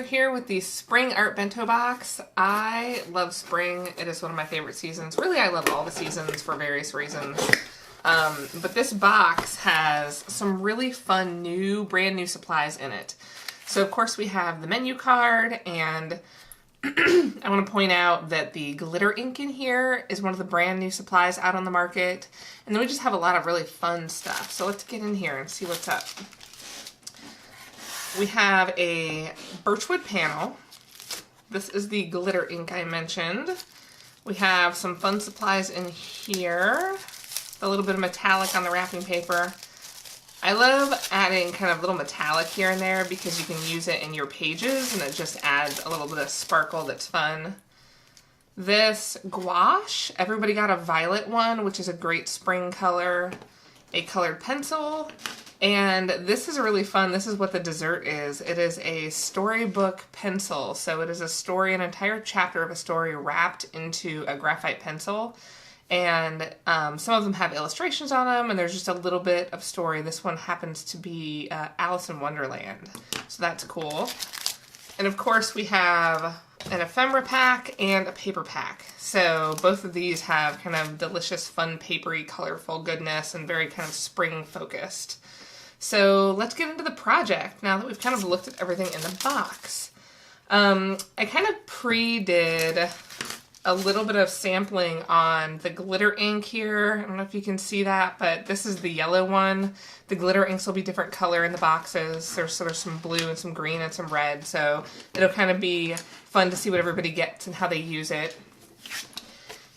are here with the Spring Art Bento Box. I love spring. It is one of my favorite seasons. Really, I love all the seasons for various reasons. But this box has some really fun brand new supplies in it. So of course we have the menu card, and I want to point out that the glitter ink in here is one of the brand new supplies out on the market. And then we just have a lot of really fun stuff. So let's get in here and see what's up. We have a birchwood panel. This is the glitter ink I mentioned. We have some fun supplies in here. A little bit of metallic on the wrapping paper. I love adding kind of little metallic here and there because you can use it in your pages and it just adds a little bit of sparkle that's fun. This gouache, everybody got a violet one, which is a great spring color. A colored pencil. And this is really fun. This is what the dessert is. It is a storybook pencil. So it is a story, an entire chapter of a story wrapped into a graphite pencil. And some of them have illustrations on them, and there's just a little bit of story. This one happens to be Alice in Wonderland. So that's cool. And of course we have an ephemera pack and a paper pack. So both of these have kind of delicious, fun, papery, colorful goodness and very kind of spring focused. So let's get into the project now that we've kind of looked at everything in the box. I kind of pre-did a little bit of sampling on the glitter ink here. I don't know if you can see that, but this is the yellow one. The glitter inks will be different color in the boxes. There's some blue and some green and some red, so it'll kind of be fun to see what everybody gets and how they use it.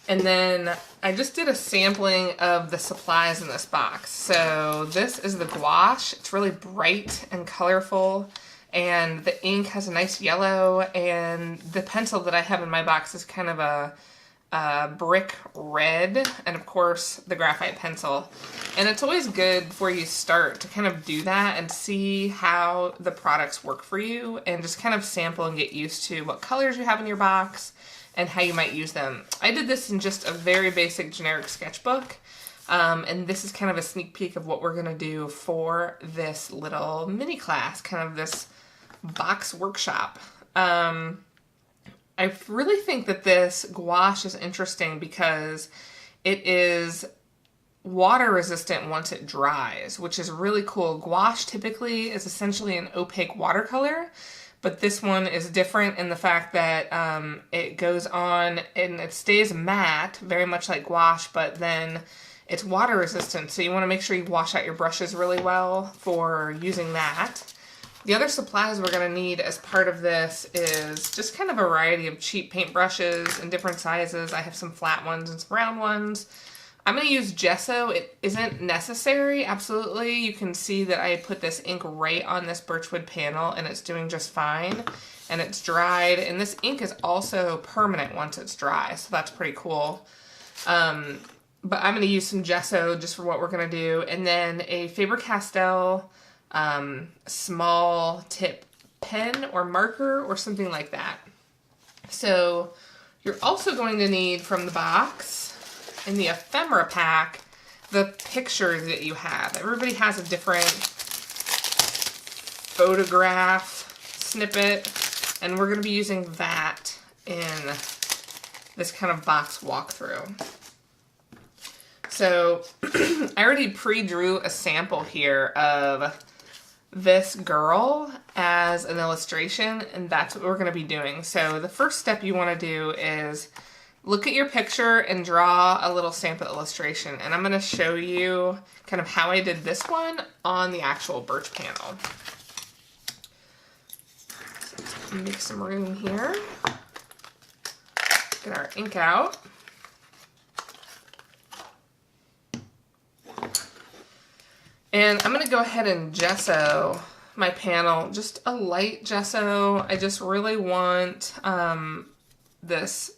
And then I just did a sampling of the supplies in this box. So this is the gouache. It's really bright and colorful, and the ink has a nice yellow, and the pencil that I have in my box is kind of a brick red, and of course the graphite pencil. And it's always good before you start to kind of do that and see how the products work for you, and just kind of sample and get used to what colors you have in your box and how you might use them. I did this in just a very basic generic sketchbook, and this is kind of a sneak peek of what we're gonna do for this little mini class, kind of this box workshop. I really think that this gouache is interesting because it is water resistant once it dries, which is really cool. Gouache typically is essentially an opaque watercolor, but this one is different in the fact that it goes on and it stays matte, very much like gouache, but then it's water resistant. So you want to make sure you wash out your brushes really well for using that. The other supplies we're going to need as part of this is just kind of a variety of cheap paint brushes in different sizes. I have some flat ones and some round ones. I'm going to use gesso. It isn't necessary, absolutely. You can see that I put this ink right on this birchwood panel and it's doing just fine. And it's dried. And this ink is also permanent once it's dry, so that's pretty cool. But I'm going to use some gesso just for what we're going to do. And then a Faber-Castell small tip pen or marker or something like that. So you're also going to need from the box, in the ephemera pack, the pictures that you have. Everybody has a different photograph snippet, and we're going to be using that in this kind of box walkthrough. So I already pre-drew a sample here of this girl as an illustration, and that's what we're going to be doing. So the first step you want to do is look at your picture and draw a little sample illustration. And I'm going to show you kind of how I did this one on the actual birch panel. So let's make some room here. Get our ink out. And I'm going to go ahead and gesso my panel, just a light gesso. I just really want this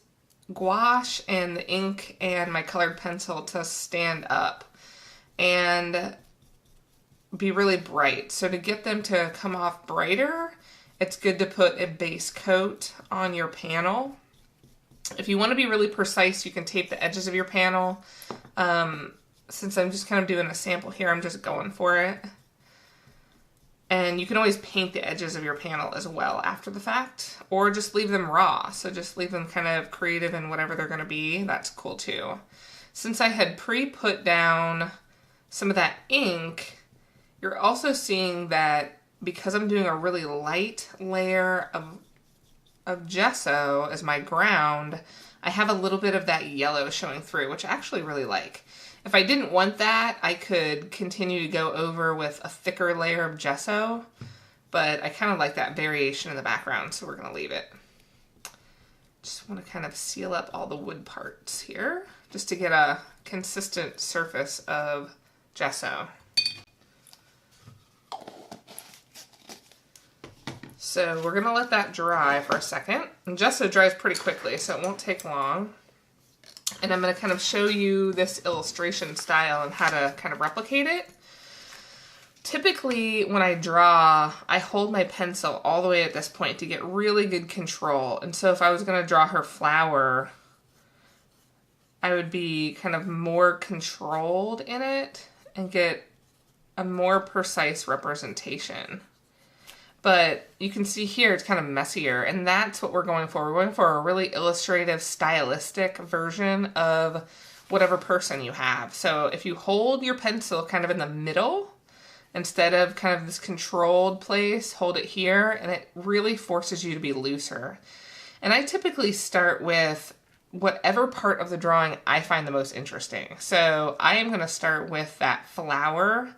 gouache and the ink and my colored pencil to stand up and be really bright. So to get them to come off brighter, it's good to put a base coat on your panel. If you want to be really precise, you can tape the edges of your panel. Since I'm just kind of doing a sample here, I'm just going for it. And you can always paint the edges of your panel as well after the fact, or just leave them raw. So just leave them kind of creative in whatever they're going to be. That's cool too. Since I had pre-put down some of that ink, you're also seeing that because I'm doing a really light layer of gesso as my ground, I have a little bit of that yellow showing through, which I actually really like. If I didn't want that, I could continue to go over with a thicker layer of gesso, but I kind of like that variation in the background, so we're going to leave it. Just want to kind of seal up all the wood parts here, just to get a consistent surface of gesso. So we're going to let that dry for a second. And gesso dries pretty quickly, so it won't take long. And I'm going to kind of show you this illustration style and how to kind of replicate it. Typically, when I draw, I hold my pencil all the way at this point to get really good control. And so if I was going to draw her flower, I would be kind of more controlled in it and get a more precise representation. But you can see here it's kind of messier, and that's what we're going for. We're going for a really illustrative, stylistic version of whatever person you have. So if you hold your pencil kind of in the middle, instead of kind of this controlled place, hold it here, and it really forces you to be looser. And I typically start with whatever part of the drawing I find the most interesting. So I am going to start with that flower.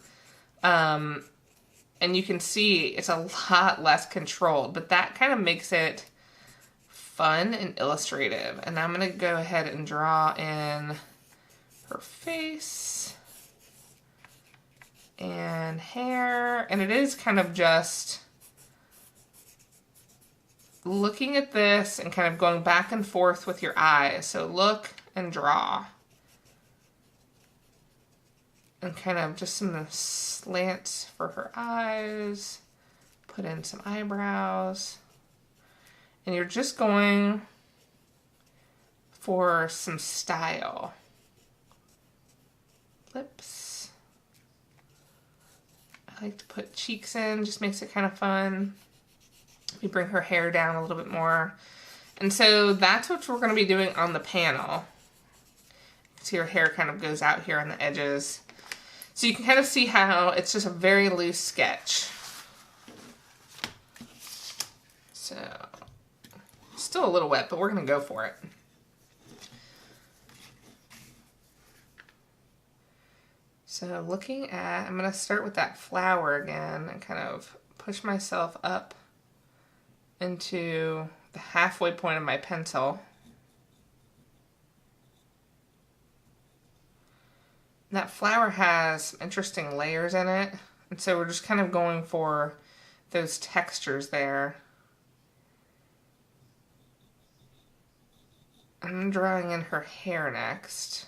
And you can see it's a lot less controlled, but that kind of makes it fun and illustrative. And I'm going to go ahead and draw in her face and hair. And it is kind of just looking at this and kind of going back and forth with your eyes. So look and draw. And kind of just some slants for her eyes. Put in some eyebrows. And you're just going for some style. Lips. I like to put cheeks in, just makes it kind of fun. We bring her hair down a little bit more. And so that's what we're going to be doing on the panel. See her hair kind of goes out here on the edges. So you can kind of see how it's just a very loose sketch. So, still a little wet, but we're going to go for it. So looking at, I'm going to start with that flower again and kind of push myself up into the halfway point of my pencil. That flower has some interesting layers in it, and so we're just kind of going for those textures there. I'm drawing in her hair next,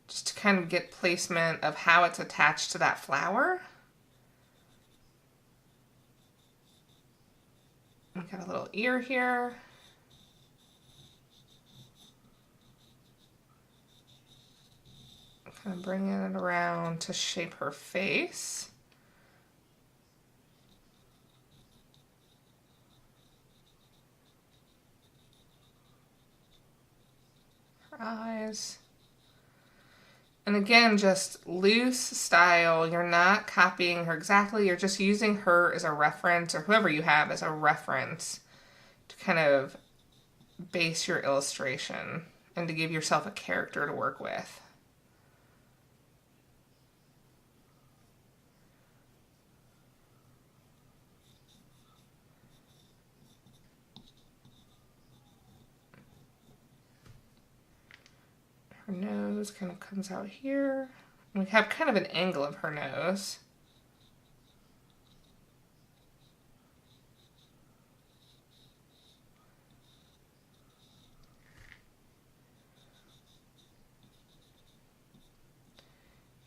just to kind of get placement of how it's attached to that flower. We've got a little ear here. Kind of bringing it around to shape her face. Her eyes. And again, just loose style. You're not copying her exactly. You're just using her as a reference, or whoever you have as a reference, to kind of base your illustration and to give yourself a character to work with. Her nose kind of comes out here. We have kind of an angle of her nose.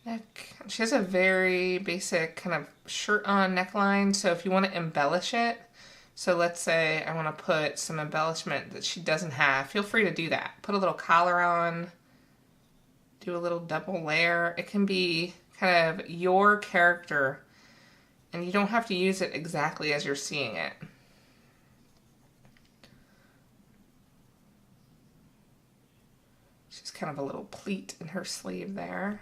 Neck. She has a very basic kind of shirt on neckline, so if you want to embellish it, so let's say I want to put some embellishment that she doesn't have, feel free to do that. Put a little collar on. Do a little double layer. It can be kind of your character And you don't have to use it exactly as you're seeing it. She's kind of a little pleat in her sleeve there.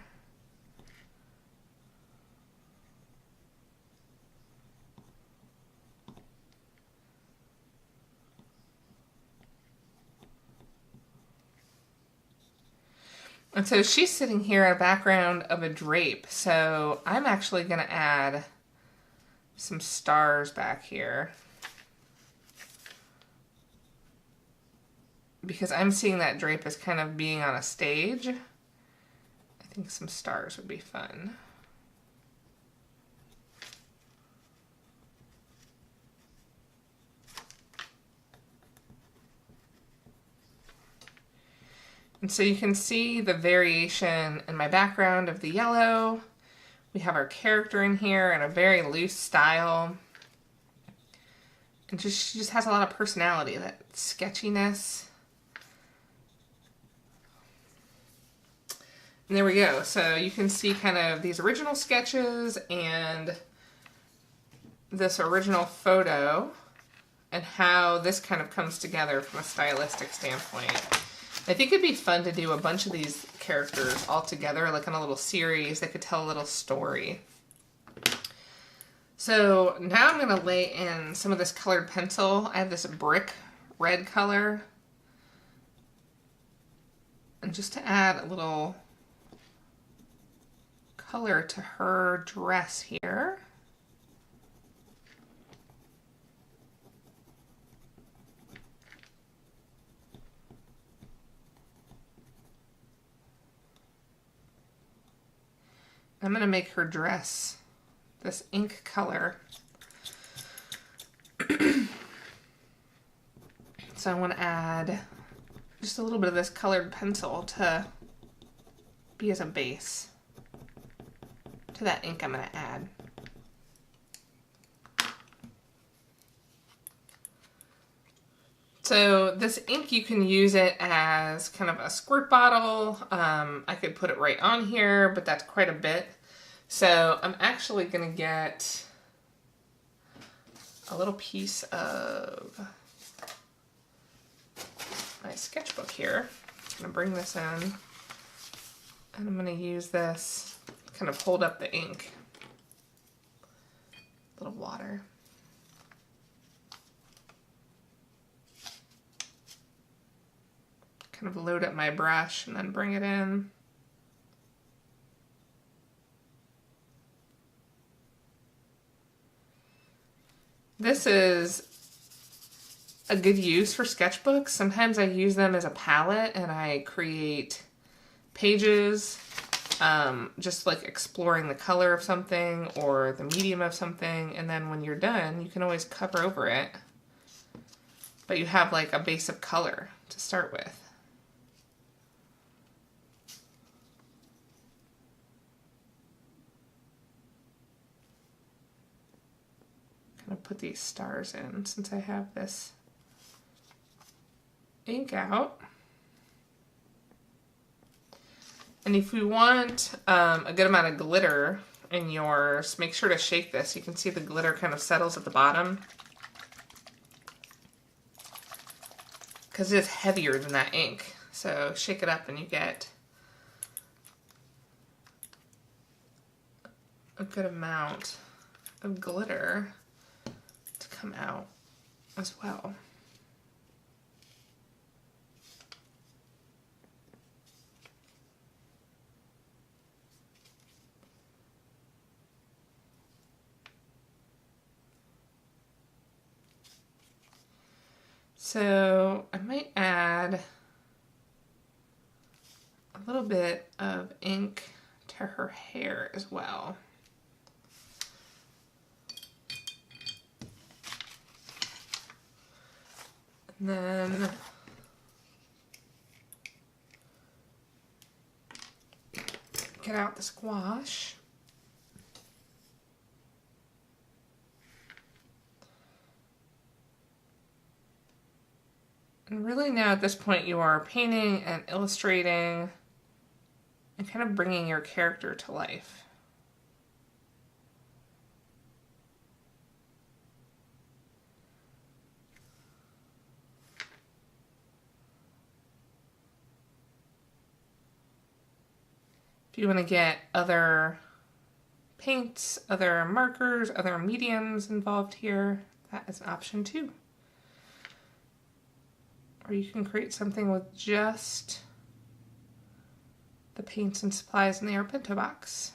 And so she's sitting here in a background of a drape. So I'm actually going to add some stars back here, because I'm seeing that drape as kind of being on a stage. I think some stars would be fun. And so you can see the variation in my background of the yellow. We have our character in here in a very loose style. And she just has a lot of personality, that sketchiness. And there we go. So you can see kind of these original sketches and this original photo and how this kind of comes together from a stylistic standpoint. I think it'd be fun to do a bunch of these characters all together, like in a little series that could tell a little story. So now I'm going to lay in some of this colored pencil. I have this brick red color. And just to add a little color to her dress here. I'm going to make her dress this ink color. So I want to add just a little bit of this colored pencil to be as a base to that ink I'm going to add. So this ink, you can use it as kind of a squirt bottle. I could put it right on here, but that's quite a bit. So I'm actually going to get a little piece of my sketchbook here. I'm going to bring this in, and I'm going to use this to kind of hold up the ink. A little water. Kind of load up my brush and then bring it in. This is a good use for sketchbooks. Sometimes I use them as a palette and I create pages, just like exploring the color of something or the medium of something, and then when you're done, you can always cover over it. But you have like a base of color to start with. Kind of put these stars in since I have this ink out. And if you want a good amount of glitter in yours, make sure to shake this. You can see the glitter kind of settles at the bottom, because it's heavier than that ink. So shake it up and you get a good amount of glitter to come out as well. So I might add a little bit of ink to her hair as well. And then get out the squash. And really now at this point you are painting and illustrating and kind of bringing your character to life. If you want to get other paints, other markers, other mediums involved here, that is an option too. Or you can create something with just the paints and supplies in the Bento Box.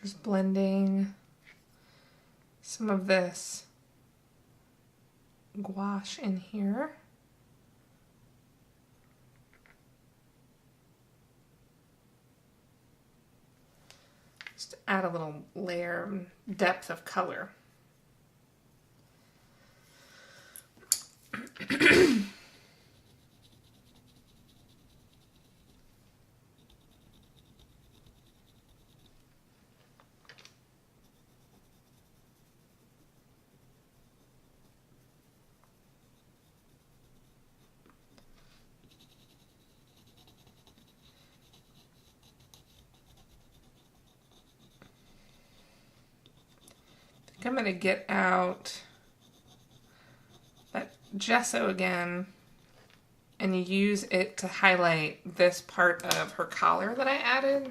Just blending some of this gouache in here. Just to add a little layer, depth of color. I'm going to get out that gesso again and use it to highlight this part of her collar that I added.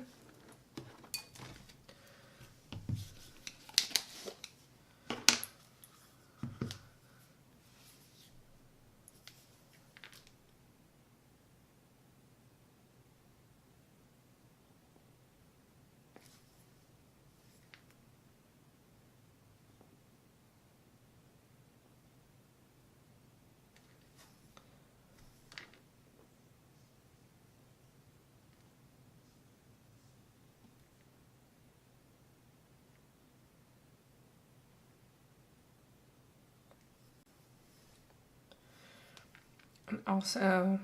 And also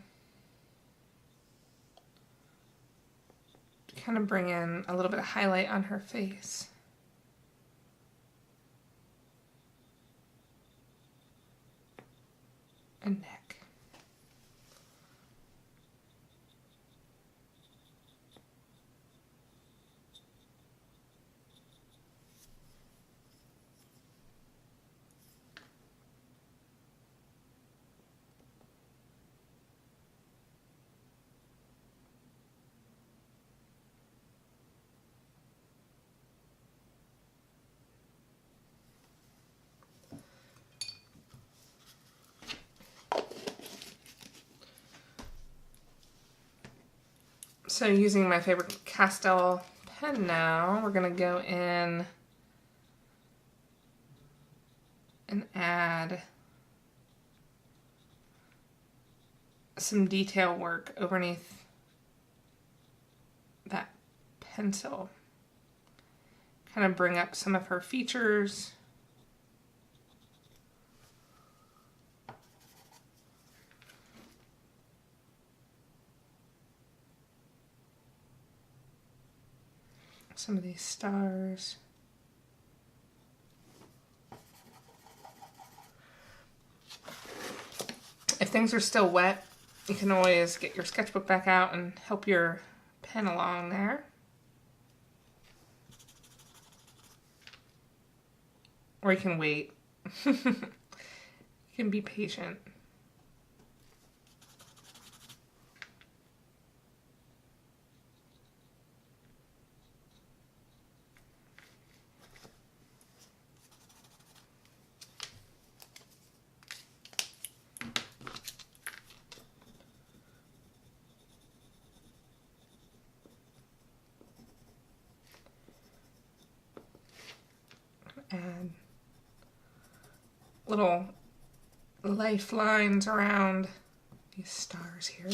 kind of bring in a little bit of highlight on her face. And neck. So using my favorite pastel pen now, we're going to go in and add some detail work underneath that pencil. Kind of bring up some of her features. Some of these stars. If things are still wet, you can always get your sketchbook back out and help your pen along there. Or you can wait. You can be patient. Add little lifelines around these stars here.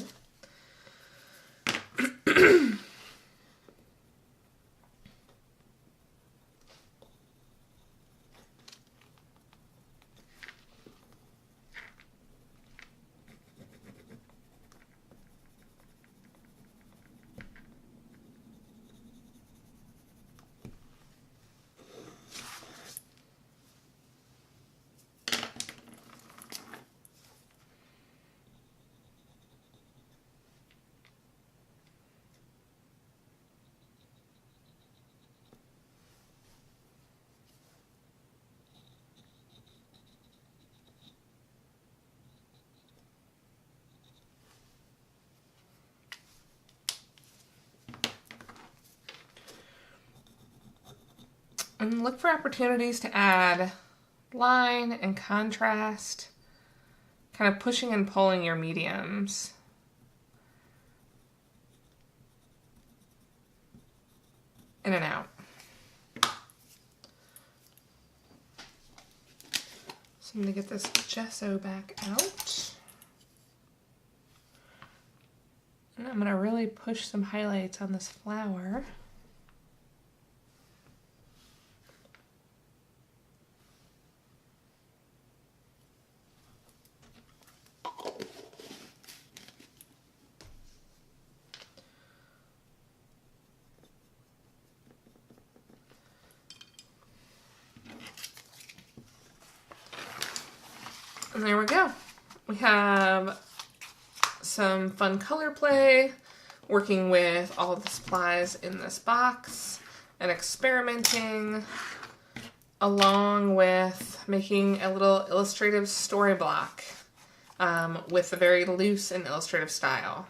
And look for opportunities to add line and contrast, kind of pushing and pulling your mediums. In and out. So I'm going to get this gesso back out. And I'm going to really push some highlights on this flower. And there we go. We have some fun color play, working with all of the supplies in this box, and experimenting, along with making a little illustrative story block with a very loose and illustrative style.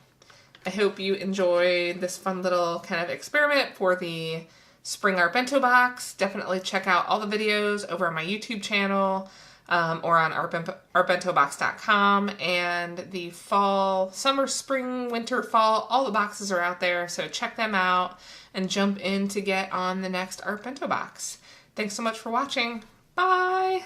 I hope you enjoyed this fun little kind of experiment for the Spring Art Bento Box. Definitely check out all the videos over on my YouTube channel. Or on artbentobox.com, and the fall, summer, spring, winter, fall, all the boxes are out there, so check them out and jump in to get on the next Art Bento Box. Thanks so much for watching. Bye!